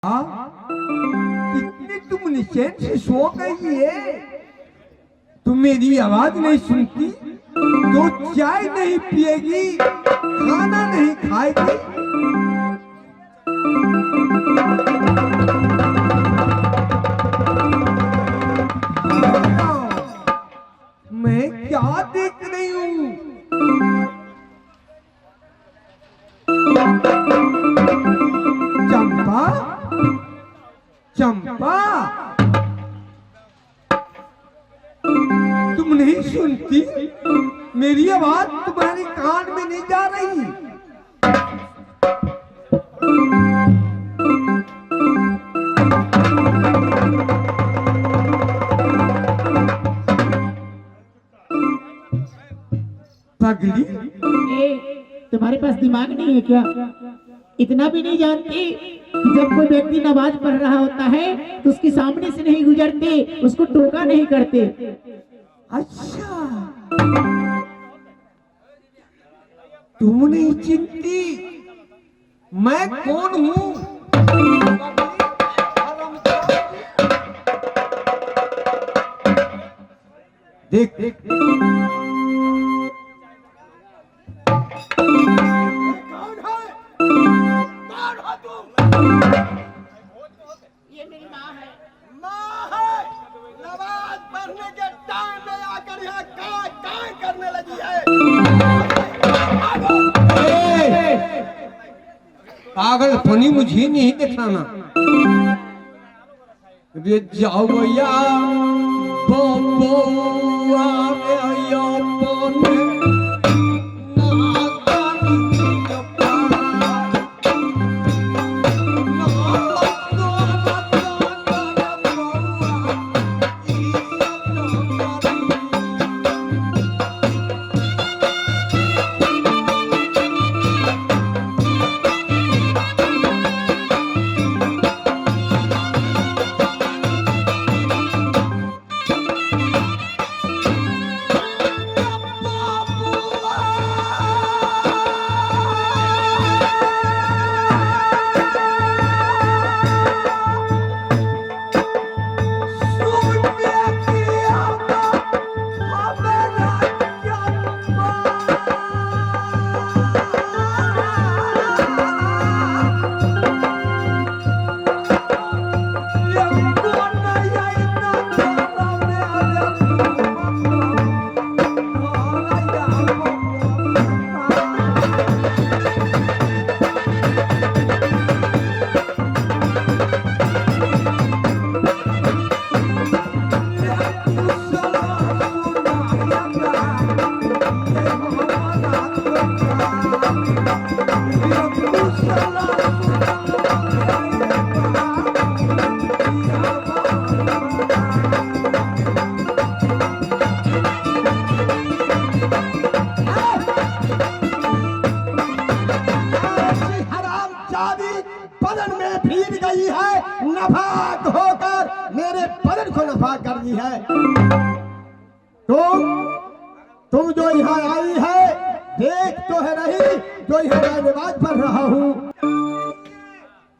कितनी तुम निश्चैन से सो गई है। तुम मेरी आवाज नहीं सुनती तो चाय नहीं पिएगी, खाना नहीं खाएगी। मैं क्या देख रही हूँ? चंपा, चंपा, तुम नहीं सुनती? मेरी आवाज तुम्हारे कान में नहीं जा रही? पगली, तुम्हारे पास दिमाग नहीं है क्या? इतना भी नहीं जानती कि जब कोई व्यक्ति नमाज पढ़ रहा होता है तो उसके सामने से नहीं गुजरते, उसको टोका नहीं करते। अच्छा, तुम नहीं चिंती मैं कौन हूँ? देख देख ये मेरी माँ है। माँ है, नमाज पढ़ने के टाइम में आकर यहाँ काय करने लगी है। पागल फनी मुझे नहीं दिखाना। रे जाओ या बबुआ या पने बदन में भीग गई है, नफाक होकर मेरे बदन को नफाक कर दी है। तुम जो यहाँ आई है, देख तो है नहीं जो यहाँ मैं नमाज पढ़ रहा हूँ।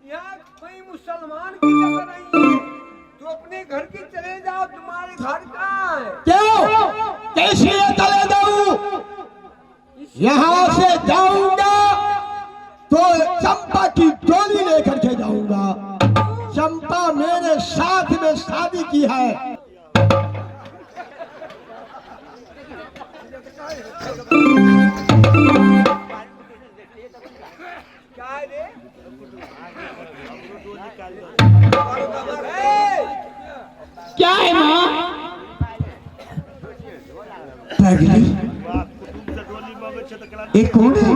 यहाँ कोई मुसलमान की जगह नहीं है, तो अपने घर की चले जाओ। तुम्हारे घर कहाँ है? क्यों? कैसे चले जाऊँ? यहाँ से जाऊंगा तो चंपा की टोली लेकर के जाऊंगा। चंपा मेरे साथ में शादी की है। क्या है माँ? ये कौन है?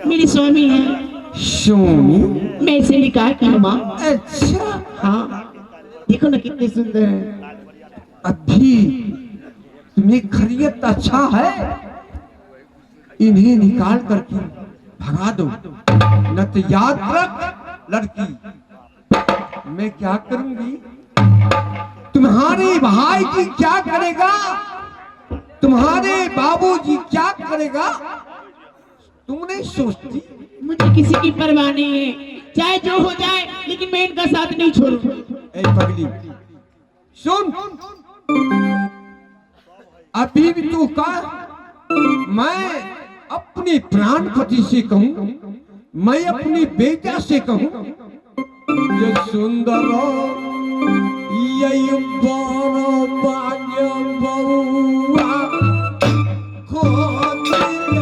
मेरी स्वामी है। स्वामी? मैं इसे निकाह की हूँ माँ। अच्छा, हाँ, देखो ना कितनी सुंदर है। अभी तुम्हें खैरियत अच्छा है, इन्हें निकाल करके भगा दो, न तो याद रख लड़की मैं क्या करूंगी। तुम्हारे भाई जी क्या करेगा, तुम्हारे बाबूजी क्या करेगा, तुम नहीं सोचती? मुझे किसी की परवाह नहीं है। चाहे जो हो जाए लेकिन मैं इनका साथ नहीं छोड़ूंगा। ए पगली सुन, अभी भी तू का मैं अपनी प्राण पति से कहूं, मैं अपनी बेटा से कहूं, ये सुंदर यही बड़ा भाग्य बउआ खोज गया।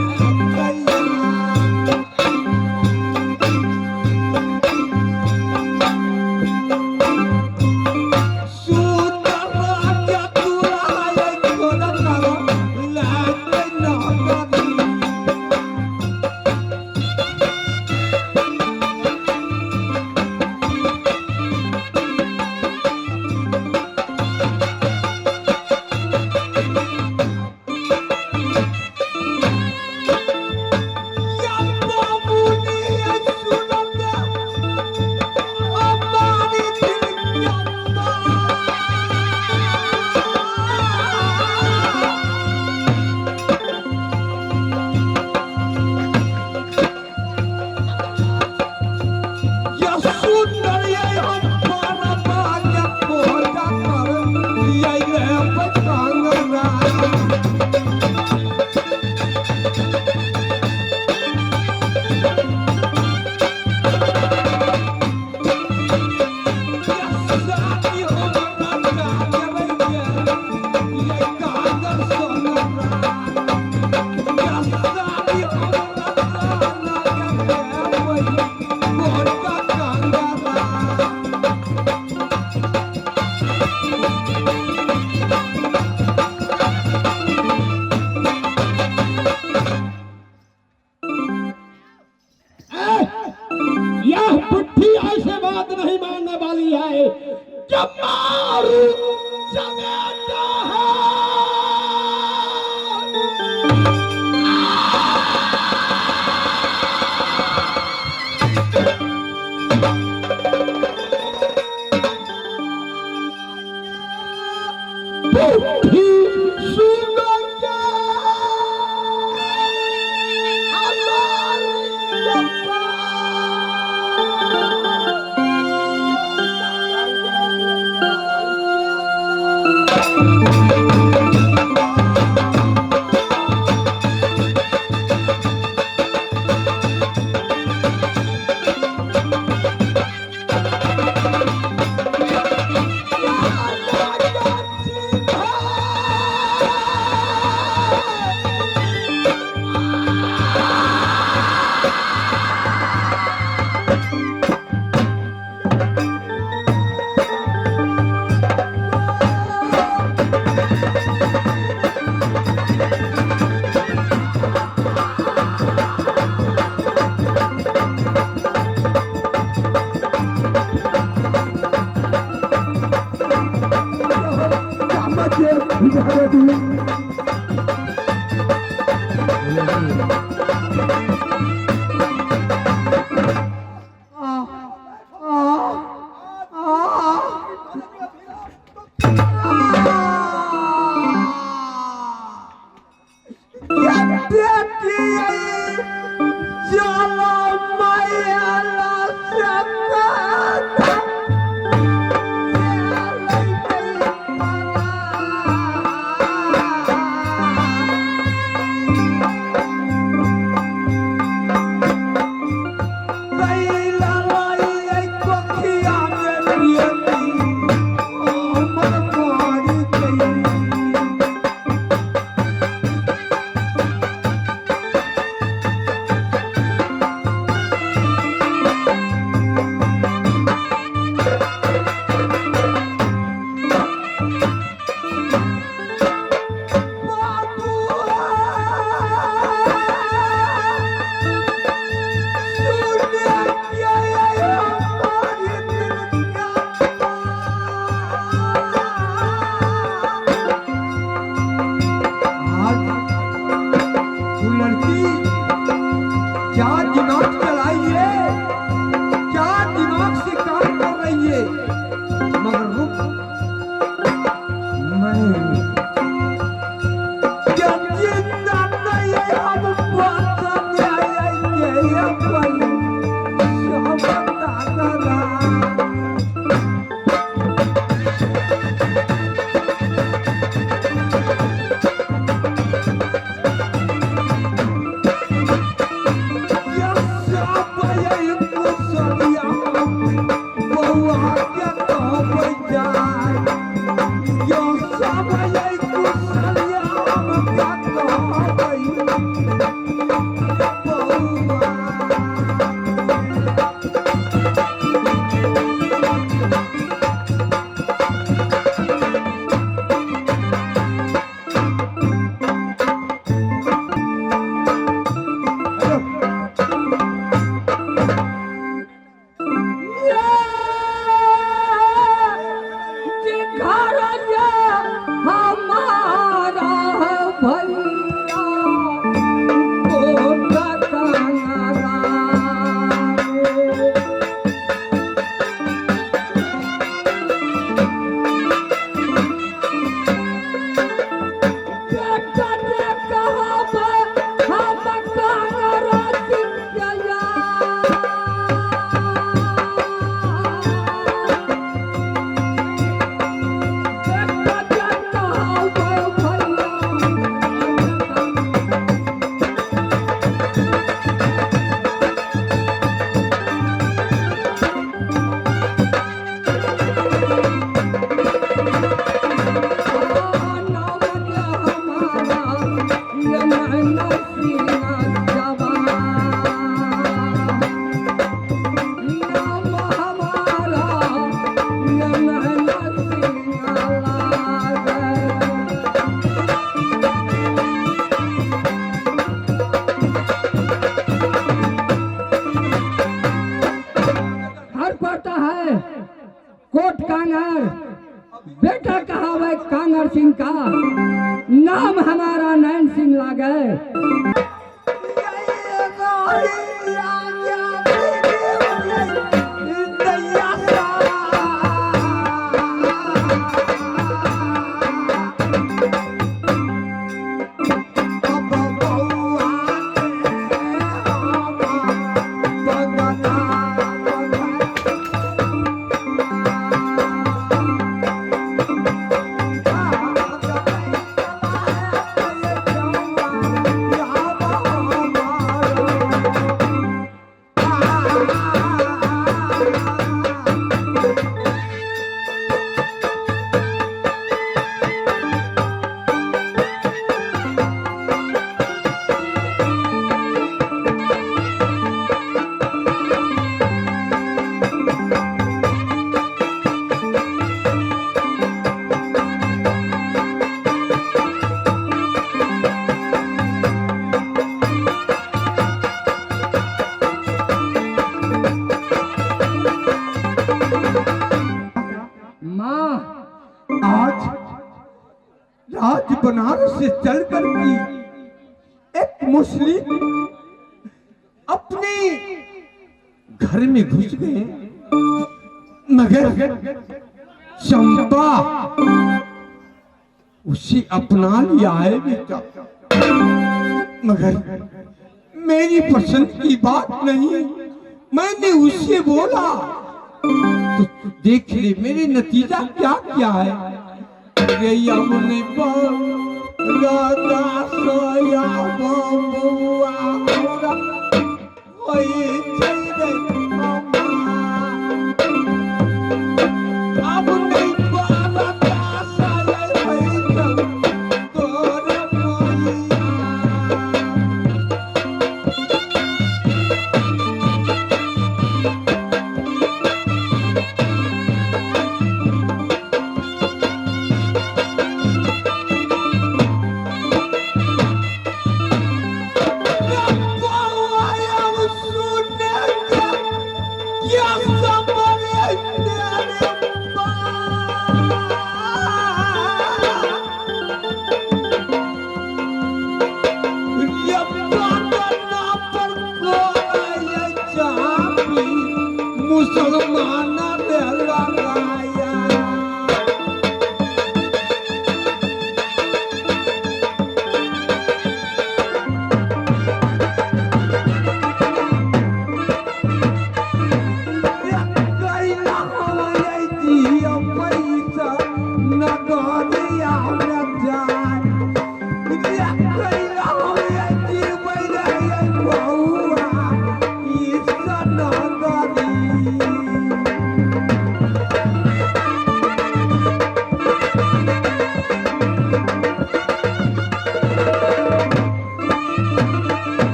कोट कांगर, बेटा कहा वह कांगर सिंह का, नाम हमारा नैन सिंह लागे। आज बनारस से चलकर की एक मुस्लिम अपने घर में घुस गए, मगर चंपा उसे अपना लिया है बेटा, मगर मेरी पसंद की बात नहीं। मैंने उससे बोला तो देख ले मेरे नतीजा क्या क्या है। यमुने राधा सोया बबुआ ओए चले अब नहीं बाबा साले तोरे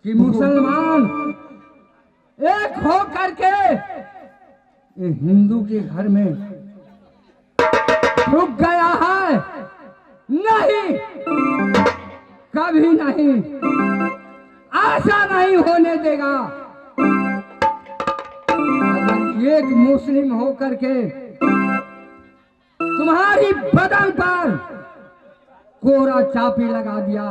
कि मुसलमान एक हो करके ये हिंदू के घर में रुक गया है। नहीं, कभी नहीं, ऐसा नहीं होने देगा। अगर एक मुस्लिम हो करके तुम्हारी बदन पर कोरा चापी लगा दिया,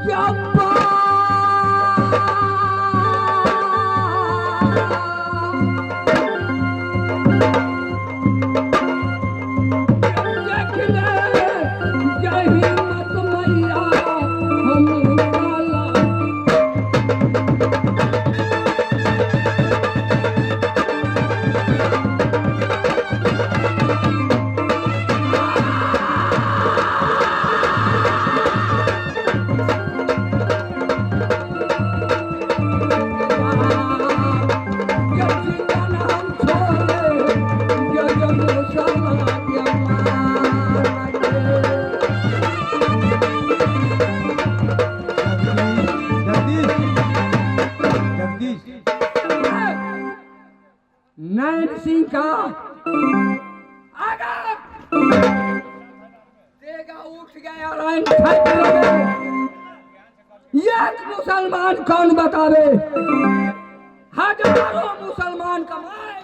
क्या नैन सिंह का अगर देगा उठ गया रैन छट लगे, एक मुसलमान कौन बतावे, हजारों मुसलमान कमाए।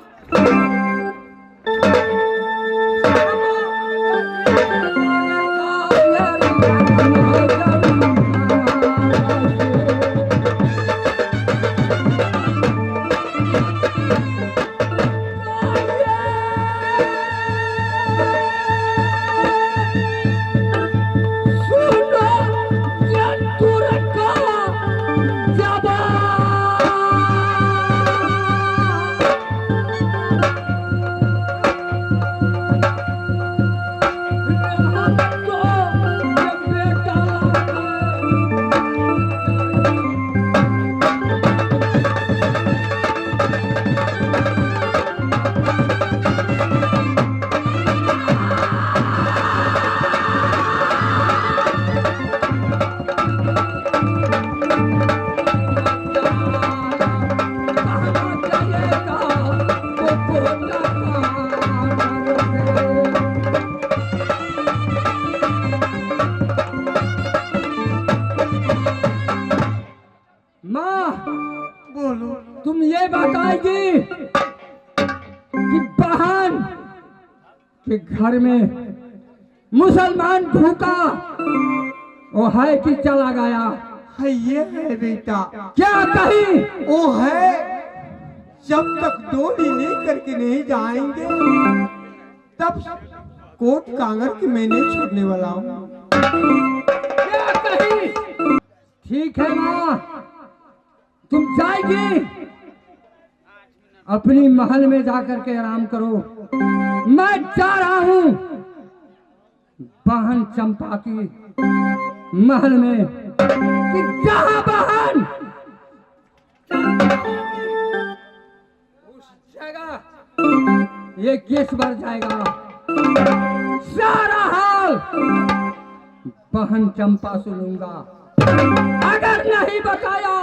तुम ये बताएगी कि बहन के घर में मुसलमान भूखा वो है कि चला गया है? ये है बेटा। क्या कही? वो है, जब तक डोली लेकर के नहीं जाएंगे तब कोट कांगर की मैं नहीं छोड़ने वाला हूँ। क्या कही? ठीक है माँ, तुम जाएगी, अपनी महल में जाकर के आराम करो। मैं जा रहा हूँ बहन चंपा की महल में, कि जहाँ बहन उस जगह ये केस बढ़ जाएगा। सारा हाल बहन चंपा सुनूंगा, अगर नहीं बताया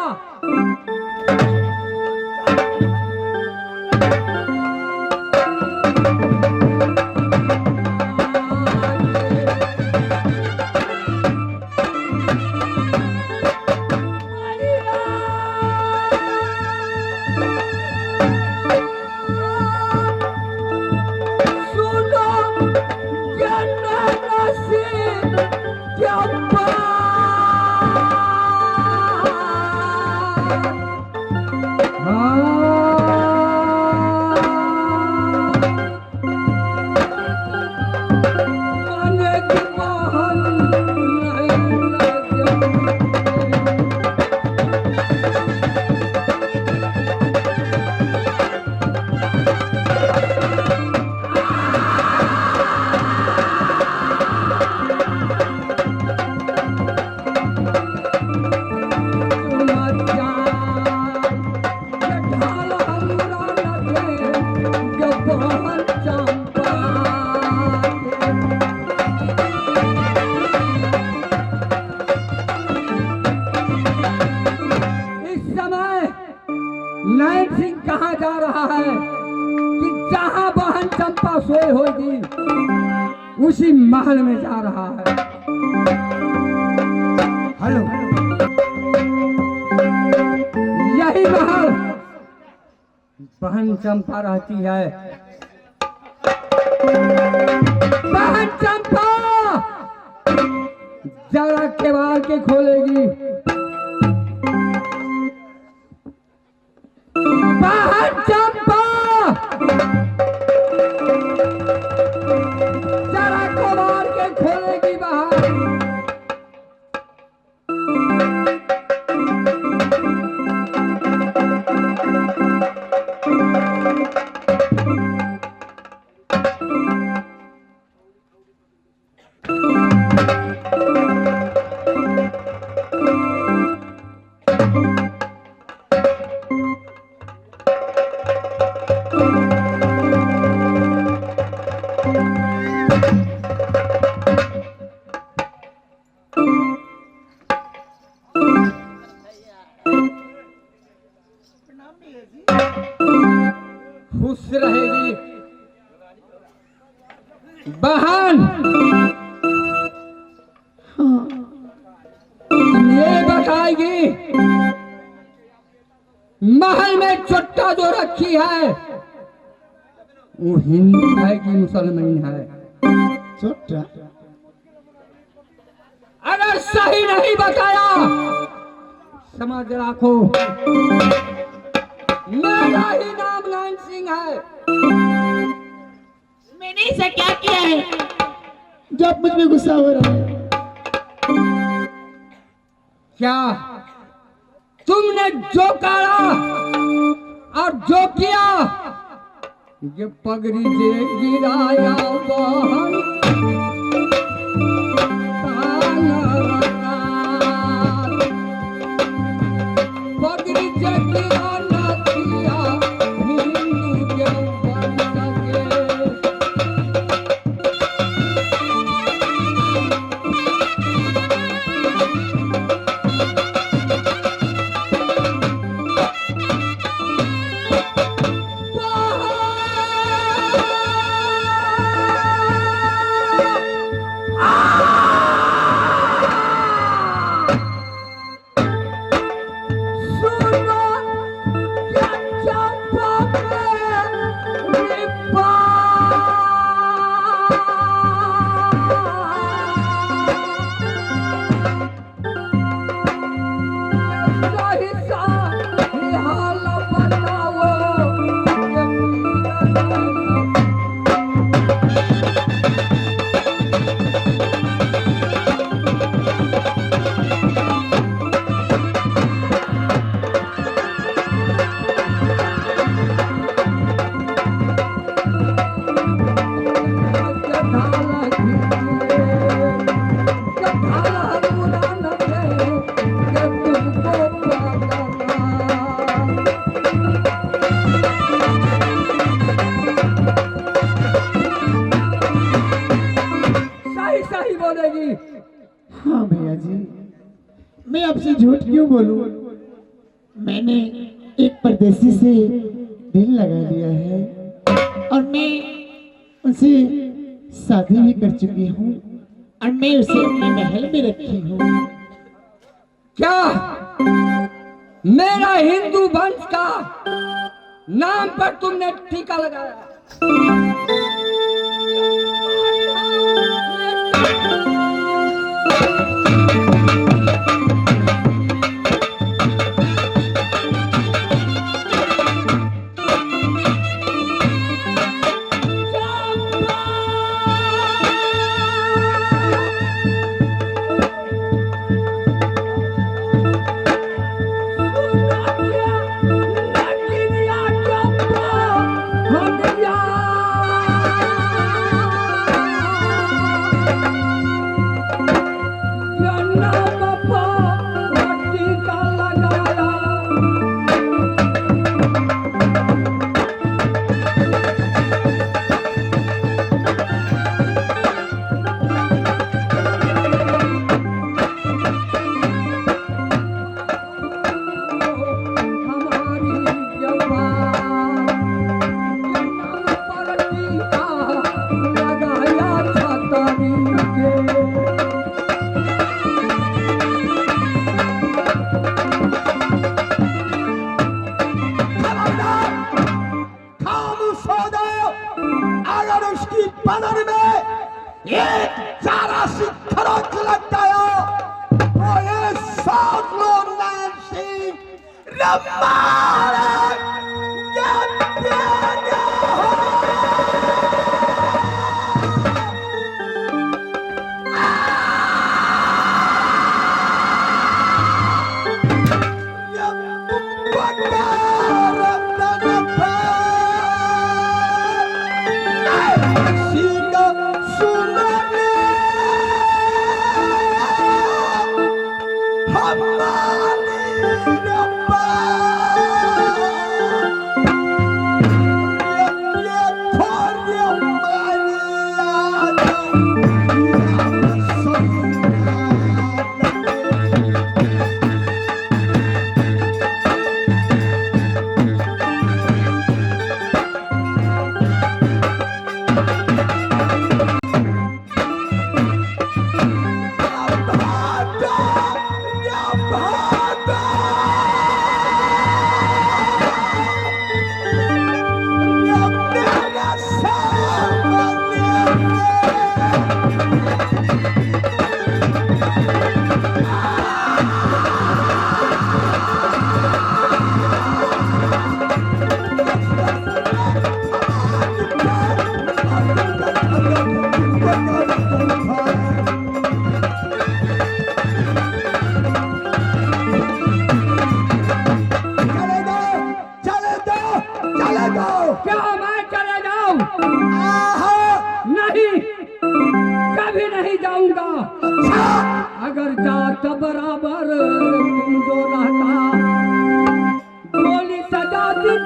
नैन सिंह कहाँ जा रहा है कि जहाँ बहन चंपा सोई होगी उसी महल में जा रहा है। हेलो, यही महल बहन चंपा रहती है। बहन चंपा जरा केवाड़ के खोलेगी, बहन चंपा जरा केवाड़ के खोलेगी बाहर। खुश रहेगी। बहन ये बताएगी महल में चुट्टा जो रखी है वो हिंदू है कि मुसलमान है? चुट्टा अगर सही नहीं बताया समझ रखो मेरा ही नाम नारायण सिंह है। मैंने ऐसा क्या किया है जो आप मुझ में गुस्सा हो रहा है? क्या तुमने जो करा और जो किया ये पगड़ी जे गिराया बहन पगड़ी जे गिराना किया हिंदू के बन हाँ भैया जी, मैं आपसे झूठ क्यों बोलूं? मैंने एक परदेसी से दिल लगा लिया है और मैं उनसे शादी भी कर चुकी हूँ और मैं उसे अपने महल में रखी हूँ। क्या मेरा हिंदू वंश का नाम पर तुमने टीका लगाया?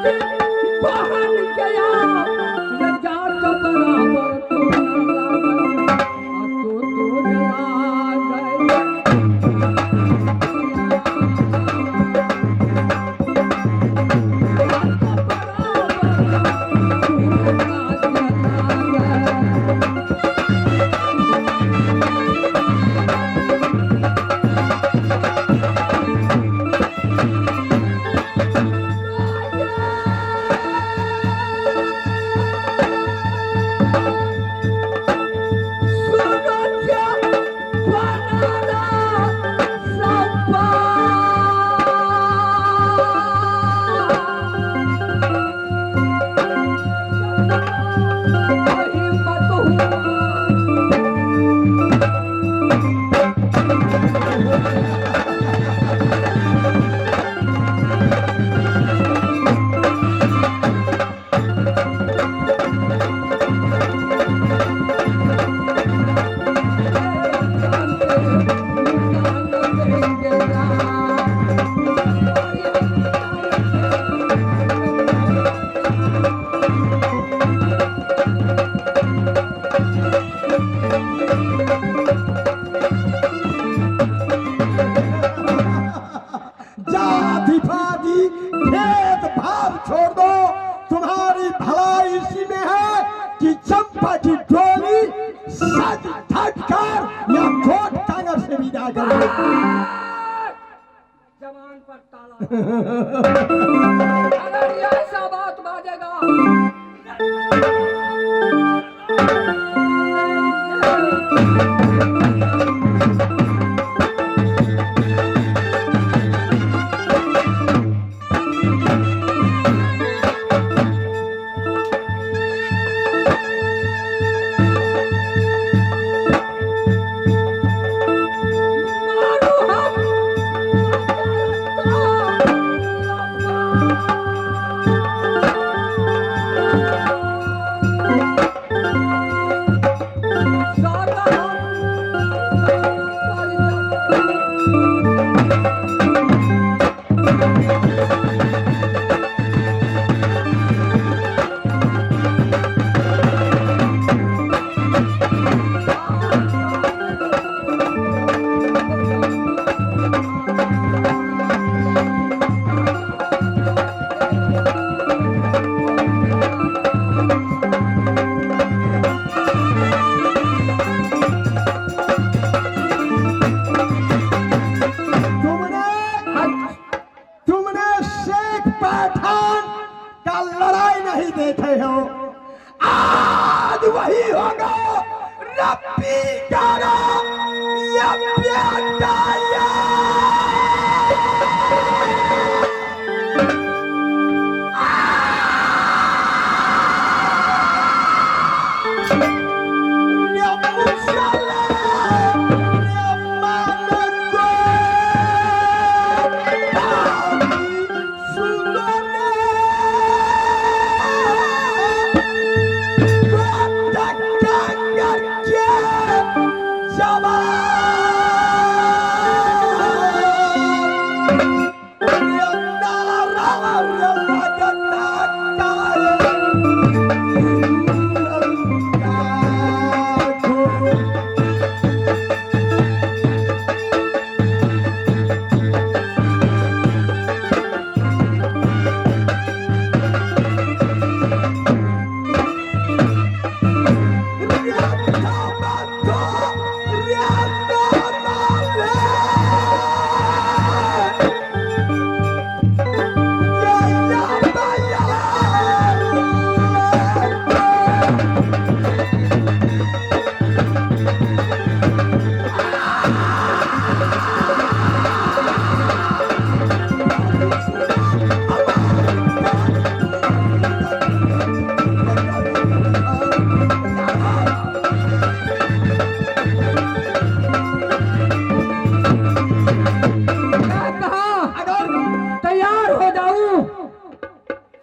की बहन गया रजा तो बराबर तो ना जाति पाति भेदभाव छोड़ दो। तुम्हारी भलाई इसी में है कि चंपा की डोली सज धज कर या कोट टांगर से विदा करो। जवान पर ताला अगर ये ऐसा बात बाजेगा वही होगा रब्बी गाना या प्यादाया।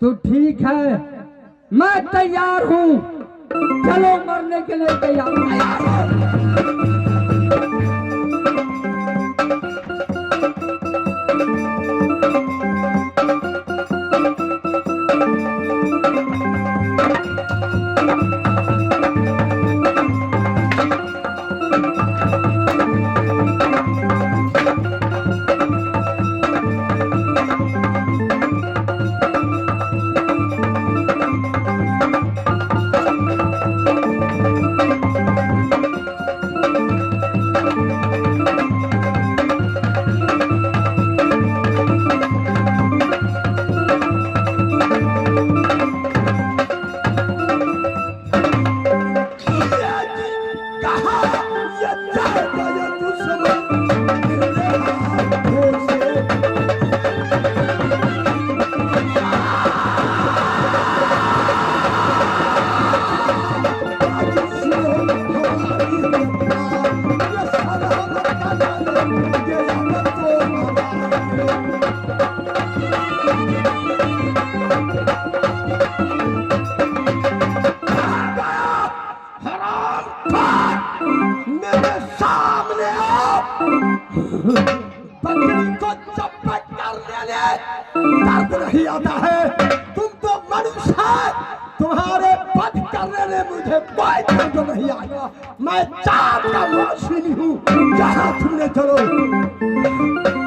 तो ठीक है, मैं तैयार हूँ। चलो मरने के लिए तैयार हूँ। बकरी को चप्पट करने में दर्द नहीं आता है। तुम तो मनुष्य है, तुम्हारे वध करने में मुझे कोई दर्द नहीं आएगा। मैं चाप का मौसमी हूँ, जहाँ तुमने चलो।